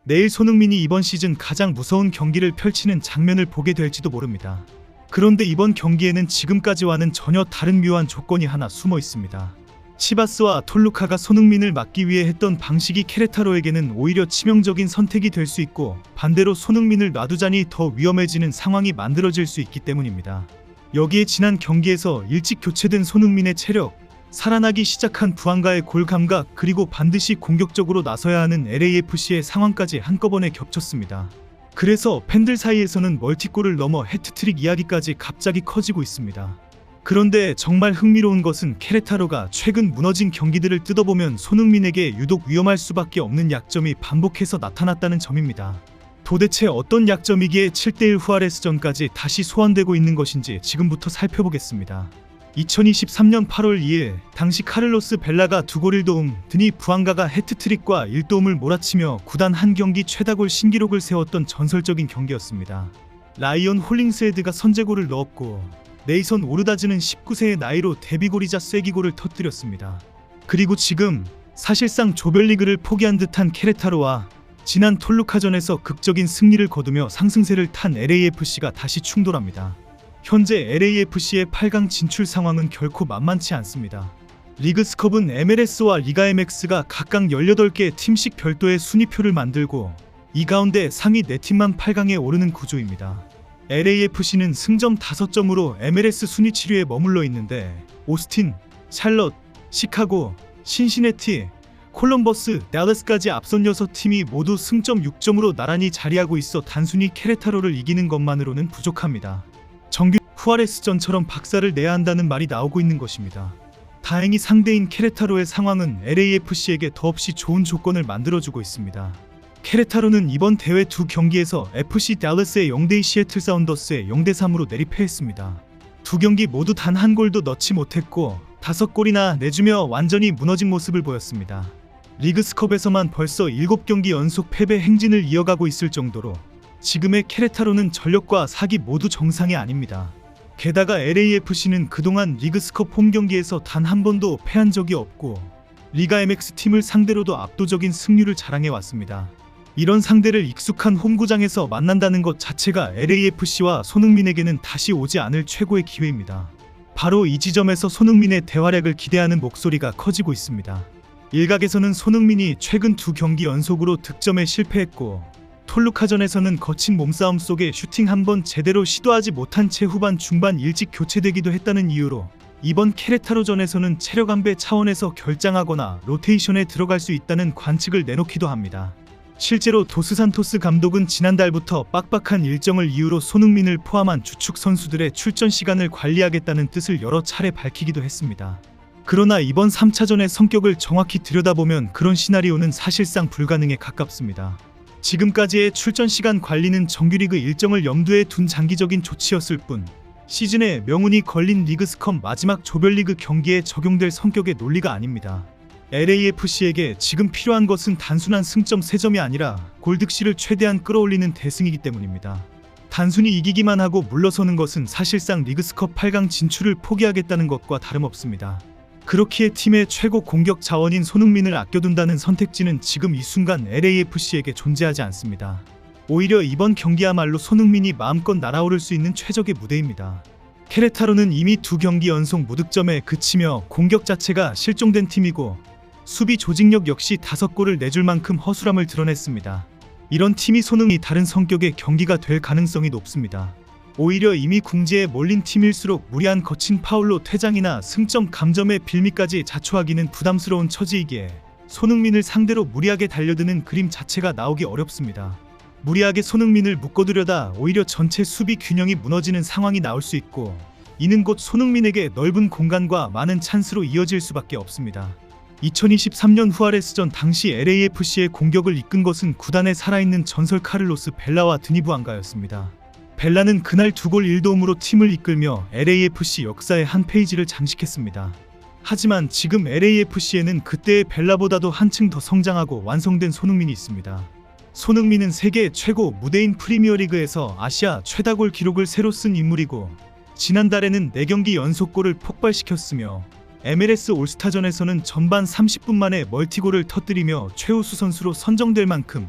내일 손흥민이 이번 시즌 가장 무서운 경기를 펼치는 장면을 보게 될지도 모릅니다. 그런데 이번 경기에는 지금까지와는 전혀 다른 묘한 조건이 하나 숨어 있습니다. 치바스와 톨루카가 손흥민을 막기 위해 했던 방식이 케레타로에게는 오히려 치명적인 선택이 될 수 있고, 반대로 손흥민을 놔두자니 더 위험해지는 상황이 만들어질 수 있기 때문입니다. 여기에 지난 경기에서 일찍 교체된 손흥민의 체력, 살아나기 시작한 부안가의 골 감각, 그리고 반드시 공격적으로 나서야 하는 LAFC의 상황까지 한꺼번에 겹쳤습니다. 그래서 팬들 사이에서는 멀티골을 넘어 해트트릭 이야기까지 갑자기 커지고 있습니다. 그런데 정말 흥미로운 것은 케레타로가 최근 무너진 경기들을 뜯어보면 손흥민에게 유독 위험할 수밖에 없는 약점이 반복해서 나타났다는 점입니다. 도대체 어떤 약점이기에 7대1 후아레스전까지 다시 소환되고 있는 것인지 지금부터 살펴보겠습니다. 2023년 8월 2일 당시 카를로스 벨라가 2골 1도움, 드니 부안가가 해트트릭과 1도움을 몰아치며 구단 한 경기 최다골 신기록을 세웠던 전설적인 경기였습니다. 라이언 홀링스헤드가 선제골을 넣었고, 네이선 오르다즈는 19세의 나이로 데뷔골이자 쐐기골을 터뜨렸습니다. 그리고 지금 사실상 조별리그를 포기한 듯한 케레타로와 지난 톨루카전에서 극적인 승리를 거두며 상승세를 탄 LAFC가 다시 충돌합니다. 현재 LAFC의 8강 진출 상황은 결코 만만치 않습니다. 리그스컵은 MLS와 리가 MX가 각각 18개의 팀씩 별도의 순위표를 만들고, 이 가운데 상위 4팀만 8강에 오르는 구조입니다. LAFC는 승점 5점으로 MLS 순위 7위에 머물러 있는데, 오스틴, 샬럿, 시카고, 신시내티, 콜럼버스, 달라스까지 앞선 6팀이 모두 승점 6점으로 나란히 자리하고 있어 단순히 케레타로를 이기는 것만으로는 부족합니다. 정규 후아레스전처럼 박살을 내야 한다는 말이 나오고 있는 것입니다. 다행히 상대인 케레타로의 상황은 LAFC에게 더없이 좋은 조건을 만들어주고 있습니다. 케레타로는 이번 대회 두 경기에서 FC 달라스의 0대2 시애틀 사운더스의 0대3으로 내리패했습니다. 두 경기 모두 단 한 골도 넣지 못했고 5골이나 내주며 완전히 무너진 모습을 보였습니다. 리그스컵에서만 벌써 7경기 연속 패배 행진을 이어가고 있을 정도로 지금의 케레타로는 전력과 사기 모두 정상이 아닙니다. 게다가 LAFC는 그동안 리그스컵 홈경기에서 단 한 번도 패한 적이 없고, 리가 MX 팀을 상대로도 압도적인 승률을 자랑해왔습니다. 이런 상대를 익숙한 홈구장에서 만난다는 것 자체가 LAFC와 손흥민에게는 다시 오지 않을 최고의 기회입니다. 바로 이 지점에서 손흥민의 대활약을 기대하는 목소리가 커지고 있습니다. 일각에서는 손흥민이 최근 두 경기 연속으로 득점에 실패했고, 톨루카전에서는 거친 몸싸움 속에 슈팅 한 번 제대로 시도하지 못한 채 후반 중반 일찍 교체되기도 했다는 이유로 이번 케레타로전에서는 체력 안배 차원에서 결장하거나 로테이션에 들어갈 수 있다는 관측을 내놓기도 합니다. 실제로 도스산토스 감독은 지난달부터 빡빡한 일정을 이유로 손흥민을 포함한 주축 선수들의 출전 시간을 관리하겠다는 뜻을 여러 차례 밝히기도 했습니다. 그러나 이번 3차전의 성격을 정확히 들여다보면 그런 시나리오는 사실상 불가능에 가깝습니다. 지금까지의 출전 시간 관리는 정규리그 일정을 염두에 둔 장기적인 조치였을 뿐, 시즌에 명운이 걸린 리그스컵 마지막 조별리그 경기에 적용될 성격의 논리가 아닙니다. LAFC에게 지금 필요한 것은 단순한 승점 3점이 아니라 골득실을 최대한 끌어올리는 대승이기 때문입니다. 단순히 이기기만 하고 물러서는 것은 사실상 리그스컵 8강 진출을 포기하겠다는 것과 다름없습니다. 그렇기에 팀의 최고 공격 자원인 손흥민을 아껴둔다는 선택지는 지금 이 순간 LAFC에게 존재하지 않습니다. 오히려 이번 경기야말로 손흥민이 마음껏 날아오를 수 있는 최적의 무대입니다. 케레타로는 이미 두 경기 연속 무득점에 그치며 공격 자체가 실종된 팀이고, 수비 조직력 역시 5골을 내줄 만큼 허술함을 드러냈습니다. 이런 팀이 손흥민이 다른 성격의 경기가 될 가능성이 높습니다. 오히려 이미 궁지에 몰린 팀일수록 무리한 거친 파울로 퇴장이나 승점 감점의 빌미까지 자초하기는 부담스러운 처지이기에 손흥민을 상대로 무리하게 달려드는 그림 자체가 나오기 어렵습니다. 무리하게 손흥민을 묶어두려다 오히려 전체 수비 균형이 무너지는 상황이 나올 수 있고, 이는 곧 손흥민에게 넓은 공간과 많은 찬스로 이어질 수밖에 없습니다. 2023년 후아레스전 당시 LAFC의 공격을 이끈 것은 구단에 살아있는 전설 카를로스 벨라와 드니 부안가였습니다. 벨라는 그날 2골 1도움으로 팀을 이끌며 LAFC 역사의 한 페이지를 장식했습니다. 하지만 지금 LAFC에는 그때의 벨라보다도 한층 더 성장하고 완성된 손흥민이 있습니다. 손흥민은 세계 최고 무대인 프리미어리그에서 아시아 최다골 기록을 새로 쓴 인물이고, 지난달에는 4경기 연속골을 폭발시켰으며 MLS 올스타전에서는 전반 30분 만에 멀티골을 터뜨리며 최우수 선수로 선정될 만큼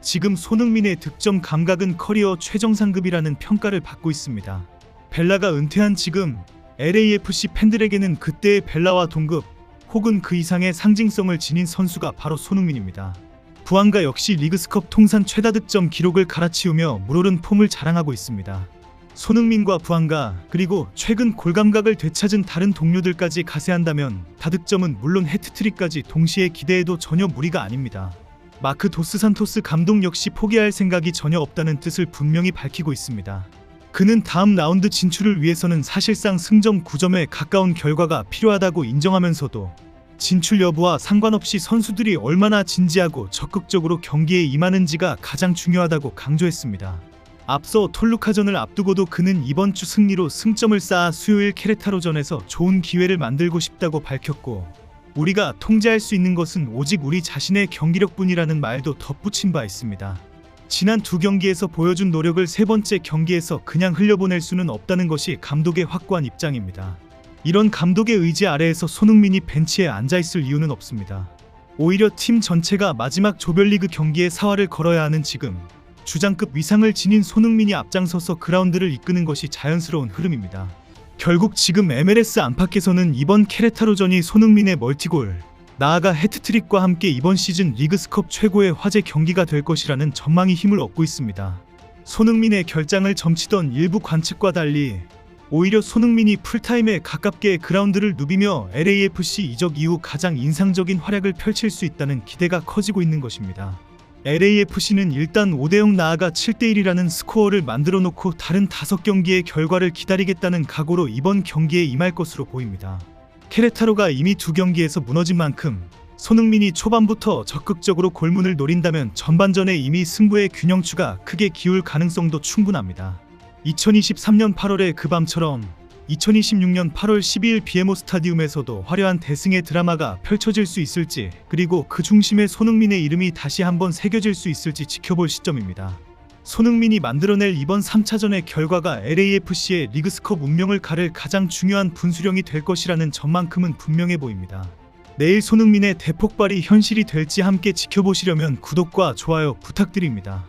지금 손흥민의 득점 감각은 커리어 최정상급이라는 평가를 받고 있습니다. 벨라가 은퇴한 지금 LAFC 팬들에게는 그때의 벨라와 동급 혹은 그 이상의 상징성을 지닌 선수가 바로 손흥민입니다. 부안가 역시 리그스컵 통산 최다 득점 기록을 갈아치우며 물오른 폼을 자랑하고 있습니다. 손흥민과 부안가 그리고 최근 골감각을 되찾은 다른 동료들까지 가세한다면 다득점은 물론 해트트릭까지 동시에 기대해도 전혀 무리가 아닙니다. 마크 도스산토스 감독 역시 포기할 생각이 전혀 없다는 뜻을 분명히 밝히고 있습니다. 그는 다음 라운드 진출을 위해서는 사실상 승점 9점에 가까운 결과가 필요하다고 인정하면서도 진출 여부와 상관없이 선수들이 얼마나 진지하고 적극적으로 경기에 임하는지가 가장 중요하다고 강조했습니다. 앞서 톨루카전을 앞두고도 그는 이번 주 승리로 승점을 쌓아 수요일 케레타로전에서 좋은 기회를 만들고 싶다고 밝혔고, 우리가 통제할 수 있는 것은 오직 우리 자신의 경기력뿐이라는 말도 덧붙인 바 있습니다. 지난 두 경기에서 보여준 노력을 세 번째 경기에서 그냥 흘려보낼 수는 없다는 것이 감독의 확고한 입장입니다. 이런 감독의 의지 아래에서 손흥민이 벤치에 앉아있을 이유는 없습니다. 오히려 팀 전체가 마지막 조별리그 경기에 사활을 걸어야 하는 지금 주장급 위상을 지닌 손흥민이 앞장서서 그라운드를 이끄는 것이 자연스러운 흐름입니다. 결국 지금 MLS 안팎에서는 이번 케레타로전이 손흥민의 멀티골, 나아가 해트트릭과 함께 이번 시즌 리그스컵 최고의 화제 경기가 될 것이라는 전망이 힘을 얻고 있습니다. 손흥민의 결장을 점치던 일부 관측과 달리 오히려 손흥민이 풀타임에 가깝게 그라운드를 누비며 LAFC 이적 이후 가장 인상적인 활약을 펼칠 수 있다는 기대가 커지고 있는 것입니다. LAFC는 일단 5대0 나아가 7대1이라는 스코어를 만들어 놓고 다른 5경기의 결과를 기다리겠다는 각오로 이번 경기에 임할 것으로 보입니다. 케레타로가 이미 2경기에서 무너진 만큼 손흥민이 초반부터 적극적으로 골문을 노린다면 전반전에 이미 승부의 균형추가 크게 기울 가능성도 충분합니다. 2023년 8월의 그 밤처럼 2026년 8월 12일 BMO 스타디움에서도 화려한 대승의 드라마가 펼쳐질 수 있을지, 그리고 그 중심에 손흥민의 이름이 다시 한번 새겨질 수 있을지 지켜볼 시점입니다. 손흥민이 만들어낼 이번 3차전의 결과가 LAFC의 리그스컵 운명을 가를 가장 중요한 분수령이 될 것이라는 점만큼은 분명해 보입니다. 내일 손흥민의 대폭발이 현실이 될지 함께 지켜보시려면 구독과 좋아요 부탁드립니다.